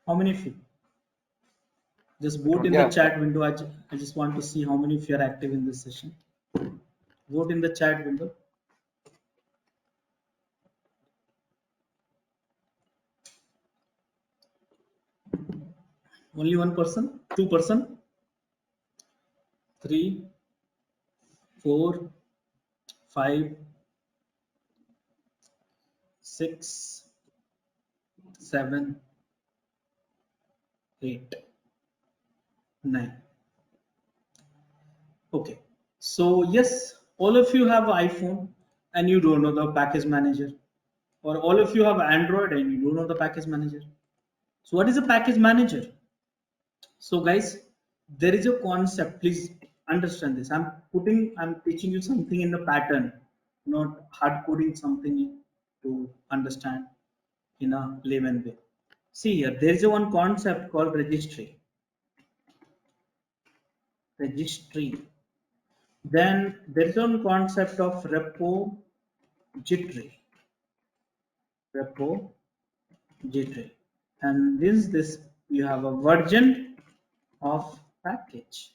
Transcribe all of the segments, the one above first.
How many of you? Just vote in the chat window. I just want to see how many of you are active in this session. Vote in the chat window. Only one person? 2 person? 3, 4, 5, 6, 7, 8, 9. Okay. So yes, all of you have iPhone and you don't know the package manager, or all of you have Android and you don't know the package manager. So what is a package manager? So guys, there is a concept. Please understand this. I'm teaching you something in the pattern, not hard coding something to understand in a layman way. See here, there is a one concept called registry. Registry. Then there is one concept of repository. Repository. And this you have a version of package.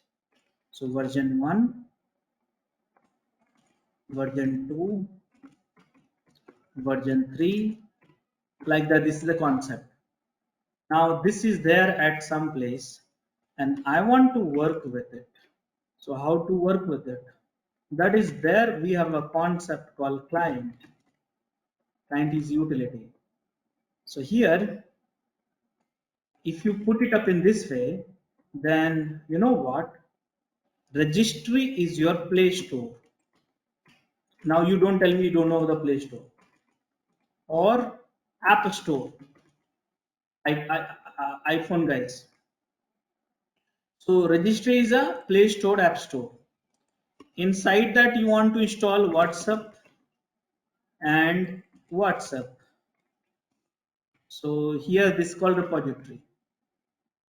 So version 1, version 2, version 3, like that. This is the concept. Now this is there at some place and I want to work with it. So how to work with it? That is there we have a concept called client. Client is utility. So here, if you put it up in this way, then you know what? Registry is your Play Store. Now you don't tell me you don't know the Play Store or App Store. iPhone guys. So registry is a Play Store, App Store. Inside that you want to install WhatsApp and WhatsApp. So here this is called repository.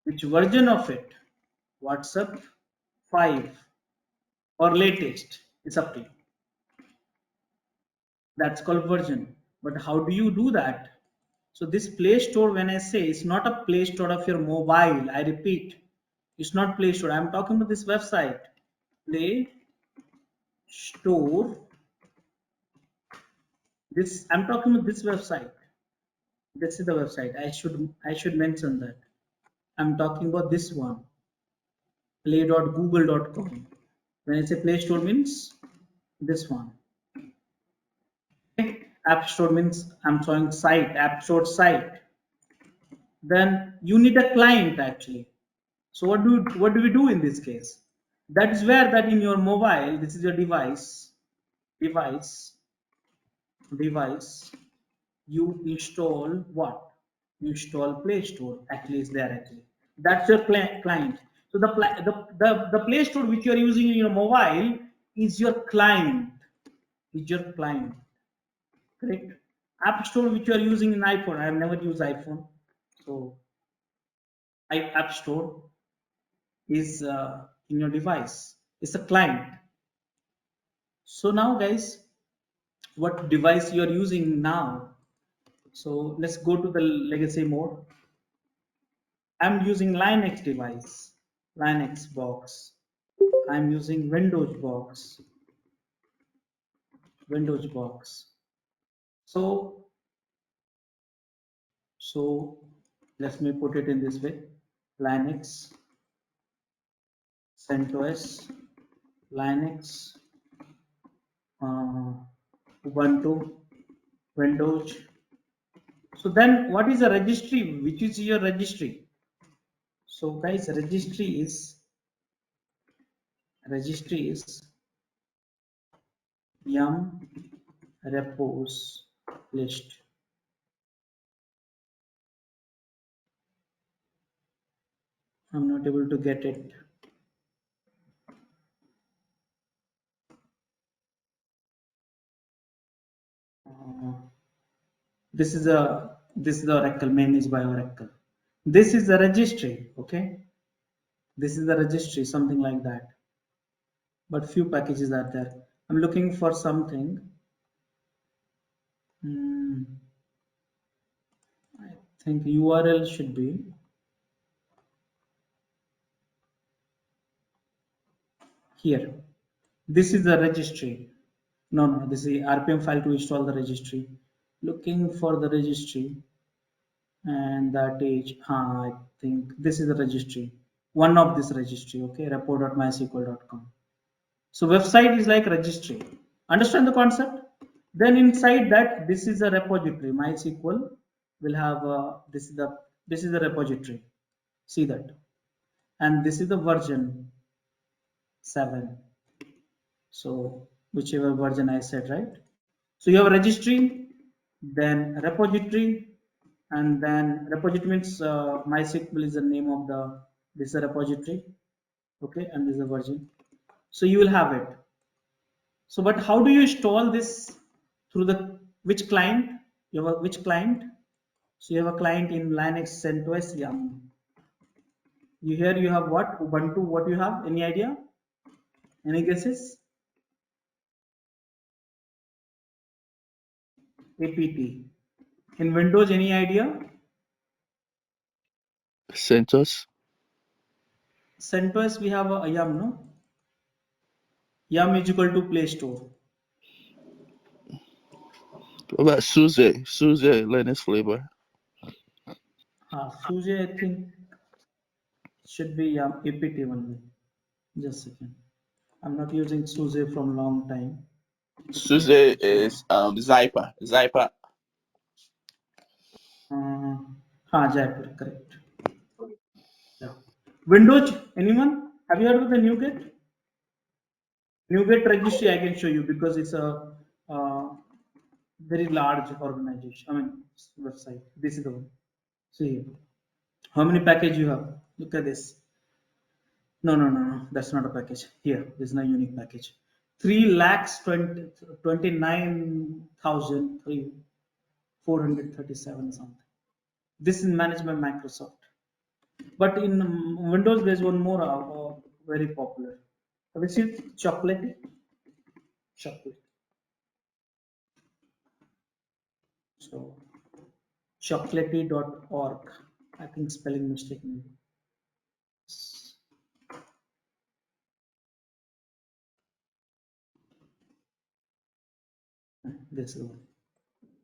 Which version of it? WhatsApp 5 or latest? It's up to you. That's called version. But how do you do that? So this Play Store, when I say, it's not a Play Store of your mobile. I repeat, it's not Play Store. I'm talking about this website, Play Store. This I'm talking about this website. This is the website. I should mention that. I'm talking about this one, play.google.com. When I say Play Store means this one. Okay. App Store means I'm showing site, App Store site. Then you need a client actually. So what do we do in this case? That is where that in your mobile, this is your device, you install what? You install Play Store. Actually, it's there actually. That's your client. So the Play Store which you are using in your mobile is your client. Correct? App Store which you are using in iPhone. I have never used iPhone, so App Store is in your device. It's a client. So now guys, what device you are using now? So let's go to the legacy mode. I'm using Linux device, Linux box. I'm using Windows box. So let me put it in this way: Linux, CentOS, Linux, Ubuntu, Windows. So then what is a registry? Which is your registry? So guys, registry is yum repos list. I'm not able to get it. This is the Oracle, managed by Oracle. This is the registry, okay? This is the registry, something like that. But few packages are there. I'm looking for something. I think URL should be Here, this is the registry. No, this is the RPM file to install the registry. Looking for the registry, and that is, I think this is the registry. One of this registry, okay, repo.mysql.com. So website is like registry. Understand the concept? Then inside that, this is a repository. MySQL will have this is the repository. See that, and this is the version 7. So whichever version I said, right? So you have a registry, then repository, and then repository means MySQL is the name of the this is a repository, okay, and this is the version. So you will have it. So, but how do you install this through the which client? You have a which client? So you have a client in Linux CentOS Yum. You here you have what Ubuntu? What you have? Any idea? Any guesses? APT. In Windows, any idea? CentOS. CentOS we have a Yum, no? Yum is equal to Play Store. What about SUSE? SUSE Linux flavor. SUSE I think should be Yum APT only. Just a second. I'm not using SUSE from long time. SUSE is Zyper. Zyper. Jaipur, correct. Yeah. Windows, anyone? Have you heard of the NuGet? NuGet registry I can show you because it's a very large organization. I mean website. This is the one. See here. How many package you have? Look at this. No. That's not a package. Here, this is not a unique package. 3,29,437 something. This is managed by Microsoft. But in Windows, there's one more very popular. Have you seen chocolate? Chocolate. So chocolatey.org. I think spelling mistake. Maybe. This is the one.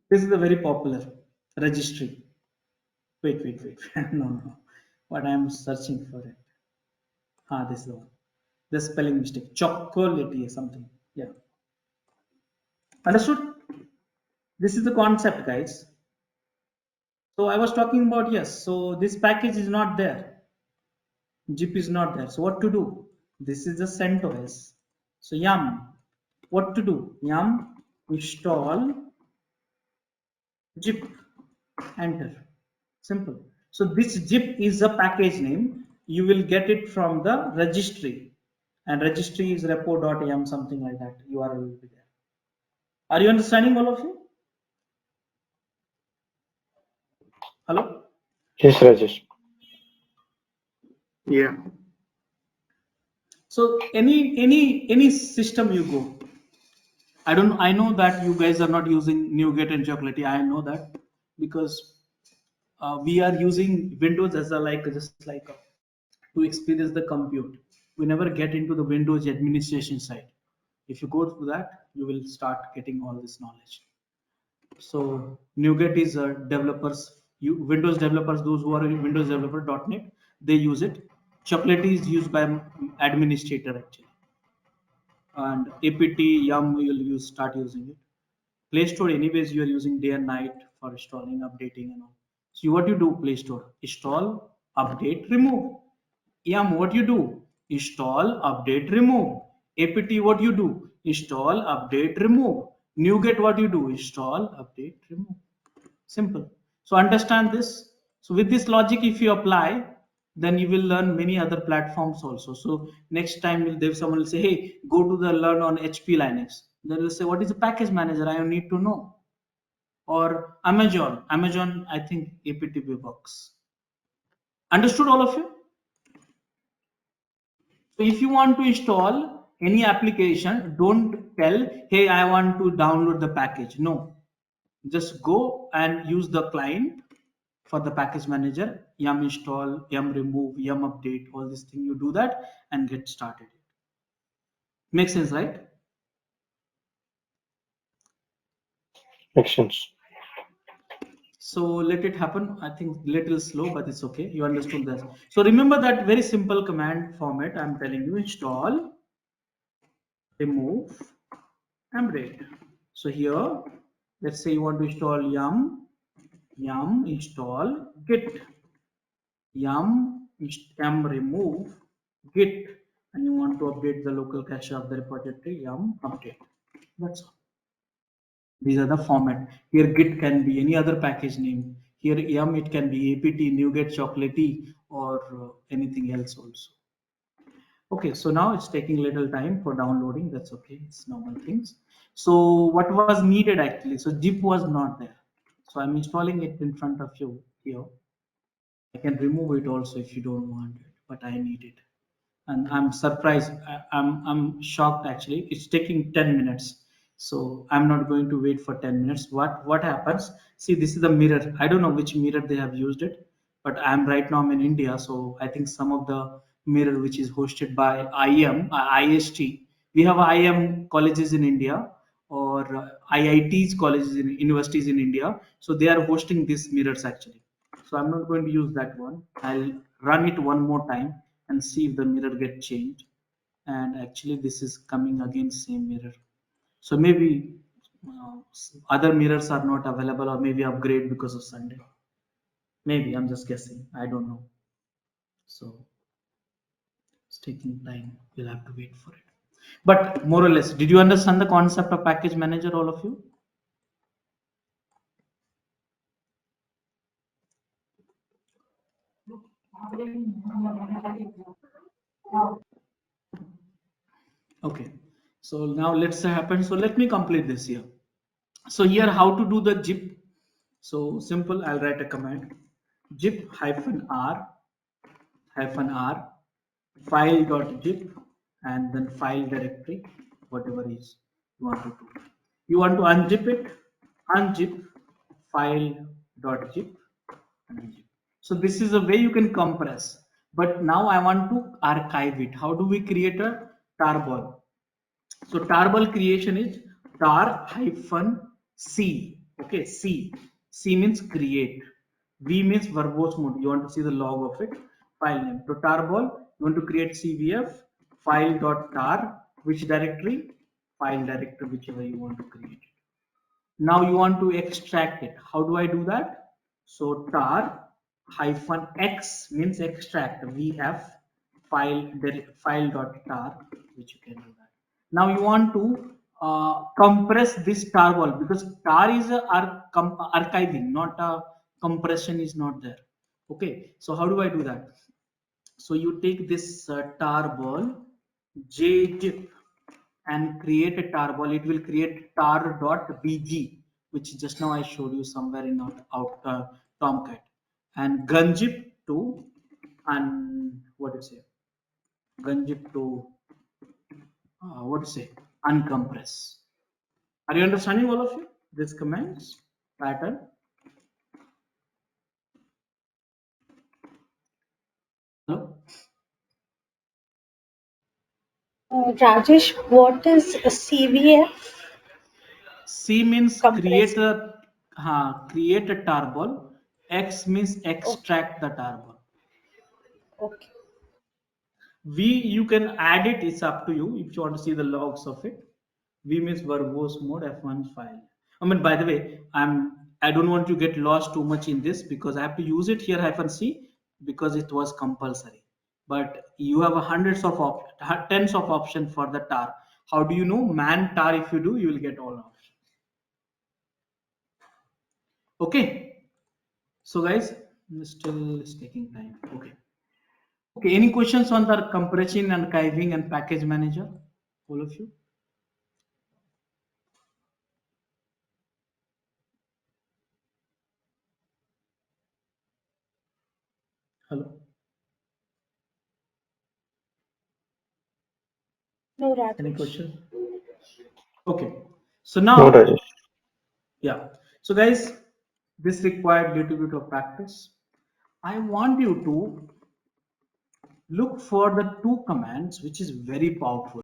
This is the very popular registry. Wait. No. What I am searching for it. This is the one. The spelling mistake. Chocolatey or something. Yeah. Understood? This is the concept, guys. So I was talking about, yes. So this package is not there. Zip is not there. So what to do? This is the CentOS. So yum. What to do? Yum install zip. Enter. Simple. So this zip is a package name. You will get it from the registry. And registry is repo.yum, something like that. URL will be there. Are you understanding, all of you? Hello? Yes, Rajesh. Yeah. So any system you go, I know that you guys are not using NuGet and Chocolatey. I know that because we are using Windows as a to experience the compute. We never get into the Windows administration side. If you go through that, you will start getting all this knowledge. So NuGet is developers, Windows developers, those who are in Windows developer.net, they use it. Chocolatey is used by administrator actually, and apt yum you'll start using it. Play Store anyways you are using day and night for installing, updating and all. So what you do, Play Store, install, update, remove. Yum, what you do, install, update, remove. Apt, what you do, install, update, remove. NuGet, what you do, install, update, remove. Simple. So understand this. So with this logic, if you apply, then you will learn many other platforms also. So next time someone will say, hey, go to the learn on HP Linux. Then will say, what is a package manager? I need to know. Or Amazon, I think APTP works. Understood, all of you? So if you want to install any application, don't tell, hey, I want to download the package. No, just go and use the client for the package manager, yum install, yum remove, yum update, all this thing. You do that and get started. Makes sense, right? Makes sense. So let it happen. I think little slow, but it's okay. You understood this. So remember that very simple command format. I'm telling you: install, remove, update. So here, let's say you want to install yum install git, yum remove git, and you want to update the local cache of the repository yum update. That's all. These are the format. Here git can be any other package name. Here yum it can be apt, nougat, chocolatey, or anything else also. Okay, so now it's taking little time for downloading. That's okay. It's normal things. So what was needed actually? So zip was not there. So I'm installing it in front of you here. I can remove it also if you don't want it, but I need it. And I'm surprised. I'm shocked actually. It's taking 10 minutes. So I'm not going to wait for 10 minutes. What happens? See, this is the mirror. I don't know which mirror they have used it, but I'm right now I'm in India. So I think some of the mirror which is hosted by IM, IST. We have IM colleges in India or IITs colleges in universities in India. So they are hosting these mirrors actually. So I'm not going to use that one. I'll run it one more time and see if the mirror get changed. And actually this is coming again same mirror. So maybe other mirrors are not available or maybe upgrade because of Sunday. Maybe I'm just guessing. I don't know. So it's taking time. We'll have to wait for it. But more or less, did you understand the concept of package manager, all of you? Okay. So now let's say happen. So let me complete this here. So here how to do the zip. So simple, I'll write a command zip -r file.zip and then file directory, whatever is you want to do. You want to unzip it, unzip file.zip and unzip. So this is a way you can compress. But now I want to archive it. How do we create a tarball? So tarball creation is tar hyphen C. Okay, C. C means create. V means verbose mode. You want to see the log of it. File name. So tarball, you want to create CVF file.tar. Which directory? File directory, whichever you want to create. Now you want to extract it. How do I do that? So tar hyphen x means extract. We have file.tar, which you can do that. Now you want to compress this tarball because tar is archiving, not a compression is not there. Okay, so how do I do that? So you take this tarball JDIP and create a tarball. It will create tar.bg, which just now I showed you somewhere in Tomcat, and gunzip to and what is it? Gunzip to what is it? Uncompress. Are you understanding all of you? This commands pattern. Hello. Rajesh, what is a CVF C means compressed? create a tarball. X means Okay, extract the tarball. okay. V you can add it. It's up to you if you want to see the logs of it. V means verbose mode F1 file. I mean, by the way, I don't want to get lost too much in this because I have to use it here -c because it was compulsory. But you have hundreds of tens of options for the tar. How do you know man tar? If you do, you will get all options. Okay. So guys, still it's taking time. Okay. Okay. Any questions on the compression and archiving and package manager? All of you? Hello. No, Any Rajesh. questions? Okay. So No, now, Rajesh. yeah. So guys, this required little bit of practice. I want you to look for the two commands which is very powerful.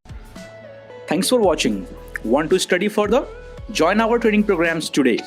Thanks for watching. Want to study further? Join our training programs today.